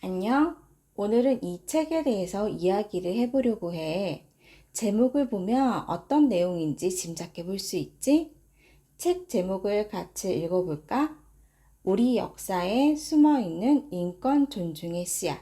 안녕. 오늘은 이 책에 대해서 이야기를 해보려고 해. 제목을 보면 어떤 내용인지 짐작해 볼 수 있지? 책 제목을 같이 읽어볼까? 우리 역사에 숨어 있는 인권 존중의 씨앗.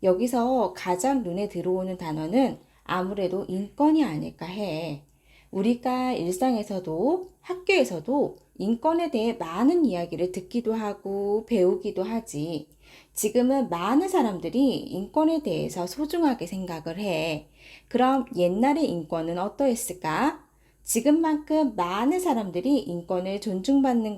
여기서 가장 눈에 들어오는 단어는 아무래도 인권이 아닐까 해. 우리가 일상에서도 학교에서도 인권에 대해 많은 이야기를 듣기도 하고 배우기도 하지. 지금은 많은 사람들이 인권에 대해서 소중하게 생각을 해. 그럼 옛날의 인권은 어떠했을까? 지금만큼 많은 사람들이 인권을 존중받은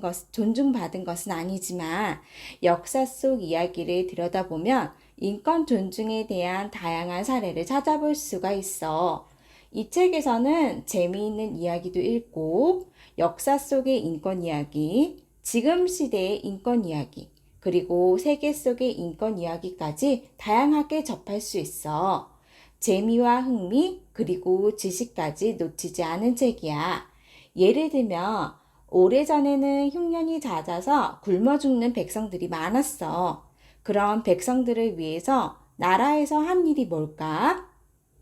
것은 아니지만 역사 속 이야기를 들여다보면 인권 존중에 대한 다양한 사례를 찾아볼 수가 있어. 이 책에서는 재미있는 이야기도 읽고 역사 속의 인권 이야기, 지금 시대의 인권 이야기, 그리고 세계 속의 인권 이야기까지 다양하게 접할 수 있어. 재미와 흥미, 그리고 지식까지 놓치지 않은 책이야. 예를 들면, 오래전에는 흉년이 잦아서 굶어 죽는 백성들이 많았어. 그런 백성들을 위해서 나라에서 한 일이 뭘까?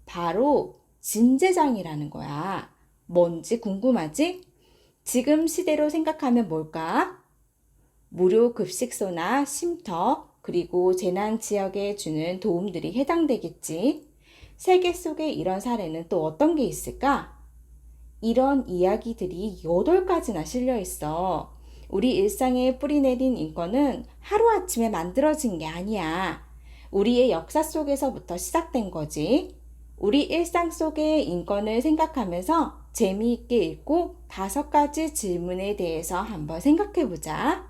바로 진제장이라는 거야. 뭔지 궁금하지? 지금 시대로 생각하면 뭘까? 무료 급식소나 쉼터, 그리고 재난 지역에 주는 도움들이 해당되겠지. 세계 속에 이런 사례는 또 어떤 게 있을까? 이런 이야기들이 8가지나 실려 있어. 우리 일상에 뿌리내린 인권은 하루아침에 만들어진 게 아니야. 우리의 역사 속에서부터 시작된 거지. 우리 일상 속의 인권을 생각하면서 재미있게 읽고 5가지 질문에 대해서 한번 생각해 보자.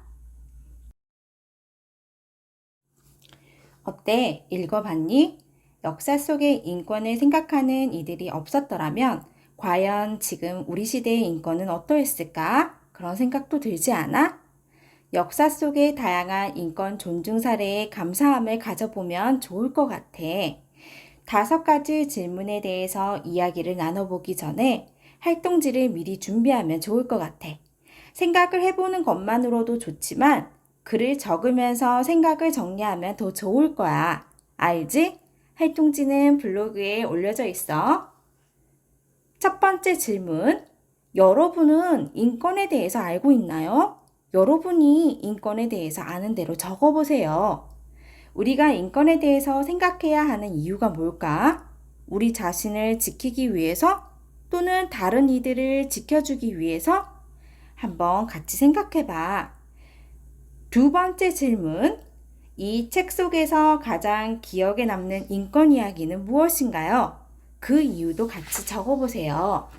어때? 읽어봤니? 역사 속의 인권을 생각하는 이들이 없었더라면 과연 지금 우리 시대의 인권은 어떠했을까? 그런 생각도 들지 않아? 역사 속의 다양한 인권 존중 사례에 감사함을 가져보면 좋을 것 같아. 5가지 질문에 대해서 이야기를 나눠보기 전에 활동지를 미리 준비하면 좋을 것 같아. 생각을 해보는 것만으로도 좋지만 글을 적으면서 생각을 정리하면 더 좋을 거야. 알지? 활동지는 블로그에 올려져 있어. 첫 번째 질문. 여러분은 인권에 대해서 알고 있나요? 여러분이 인권에 대해서 아는 대로 적어보세요. 우리가 인권에 대해서 생각해야 하는 이유가 뭘까? 우리 자신을 지키기 위해서? 또는 다른 이들을 지켜주기 위해서? 한번 같이 생각해 봐. 두 번째 질문. 이 책 속에서 가장 기억에 남는 인권 이야기는 무엇인가요? 그 이유도 같이 적어보세요.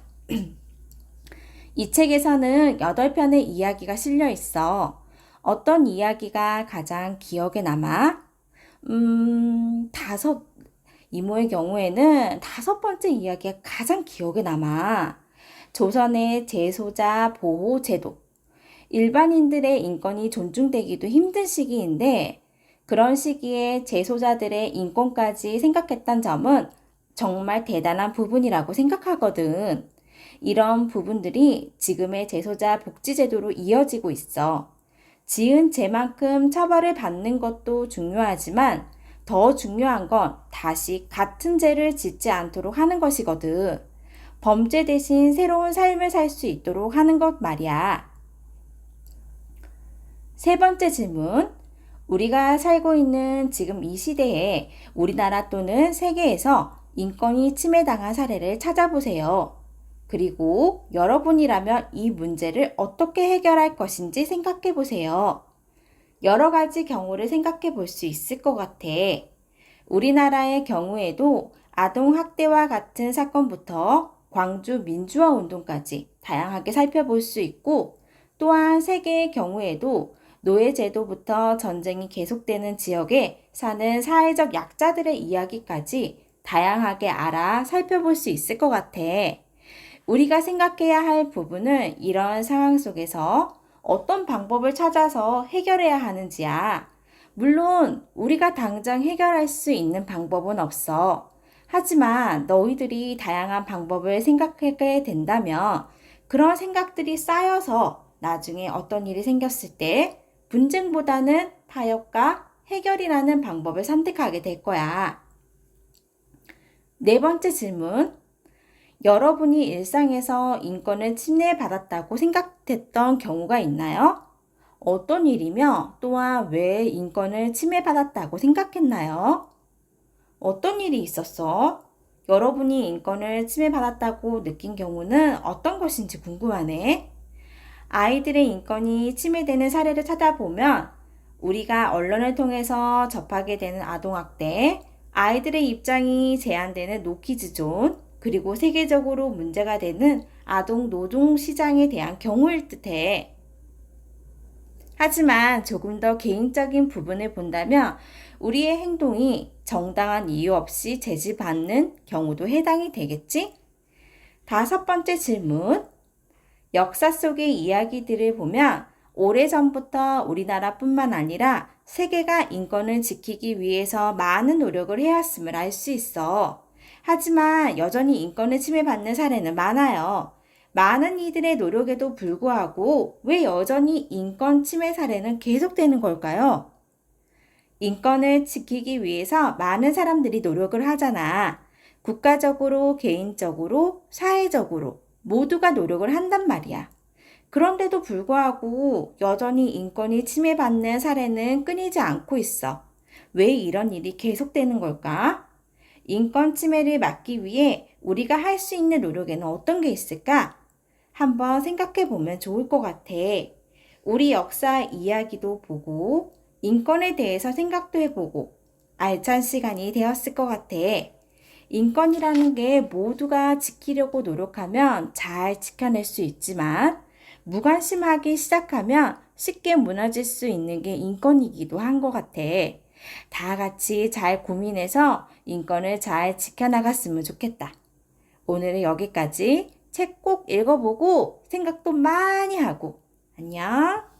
이 책에서는 8편의 이야기가 실려 있어. 어떤 이야기가 가장 기억에 남아? 다섯, 이모의 경우에는 5번째 이야기가 가장 기억에 남아. 조선의 재소자 보호 제도. 일반인들의 인권이 존중되기도 힘든 시기인데 그런 시기에 재소자들의 인권까지 생각했던 점은 정말 대단한 부분이라고 생각하거든. 이런 부분들이 지금의 재소자 복지제도로 이어지고 있어. 지은 죄만큼 처벌을 받는 것도 중요하지만 더 중요한 건 다시 같은 죄를 짓지 않도록 하는 것이거든. 범죄 대신 새로운 삶을 살 수 있도록 하는 것 말이야. 세 번째 질문. 우리가 살고 있는 지금 이 시대에 우리나라 또는 세계에서 인권이 침해당한 사례를 찾아보세요. 그리고 여러분이라면 이 문제를 어떻게 해결할 것인지 생각해 보세요. 여러 가지 경우를 생각해 볼 수 있을 것 같아. 우리나라의 경우에도 아동학대와 같은 사건부터 광주 민주화 운동까지 다양하게 살펴볼 수 있고, 또한 세계의 경우에도 노예제도부터 전쟁이 계속되는 지역에 사는 사회적 약자들의 이야기까지 다양하게 알아 살펴볼 수 있을 것 같아. 우리가 생각해야 할 부분은 이런 상황 속에서 어떤 방법을 찾아서 해결해야 하는지야. 물론 우리가 당장 해결할 수 있는 방법은 없어. 하지만 너희들이 다양한 방법을 생각하게 된다면 그런 생각들이 쌓여서 나중에 어떤 일이 생겼을 때 분쟁보다는 타협과 해결이라는 방법을 선택하게 될 거야. 네 번째 질문. 여러분이 일상에서 인권을 침해받았다고 생각했던 경우가 있나요? 어떤 일이며 또한 왜 인권을 침해받았다고 생각했나요? 어떤 일이 있었어? 여러분이 인권을 침해받았다고 느낀 경우는 어떤 것인지 궁금하네. 아이들의 인권이 침해되는 사례를 찾아보면 우리가 언론을 통해서 접하게 되는 아동학대, 아이들의 입장이 제한되는 노키즈존, 그리고 세계적으로 문제가 되는 아동 노동 시장에 대한 경우일 듯해. 하지만 조금 더 개인적인 부분을 본다면 우리의 행동이 정당한 이유 없이 제지받는 경우도 해당이 되겠지? 다섯 번째 질문. 역사 속의 이야기들을 보면 오래전부터 우리나라뿐만 아니라 세계가 인권을 지키기 위해서 많은 노력을 해왔음을 알 수 있어. 하지만 여전히 인권을 침해받는 사례는 많아요. 많은 이들의 노력에도 불구하고 왜 여전히 인권 침해 사례는 계속되는 걸까요? 인권을 지키기 위해서 많은 사람들이 노력을 하잖아. 국가적으로, 개인적으로, 사회적으로 모두가 노력을 한단 말이야. 그런데도 불구하고 여전히 인권이 침해받는 사례는 끊이지 않고 있어. 왜 이런 일이 계속되는 걸까? 인권 침해를 막기 위해 우리가 할 수 있는 노력에는 어떤 게 있을까? 한번 생각해 보면 좋을 것 같아. 우리 역사 이야기도 보고 인권에 대해서 생각도 해보고 알찬 시간이 되었을 것 같아. 인권이라는 게 모두가 지키려고 노력하면 잘 지켜낼 수 있지만 무관심하기 시작하면 쉽게 무너질 수 있는 게 인권이기도 한 것 같아. 다 같이 잘 고민해서 인권을 잘 지켜나갔으면 좋겠다. 오늘은 여기까지. 책 꼭 읽어보고 생각도 많이 하고. 안녕.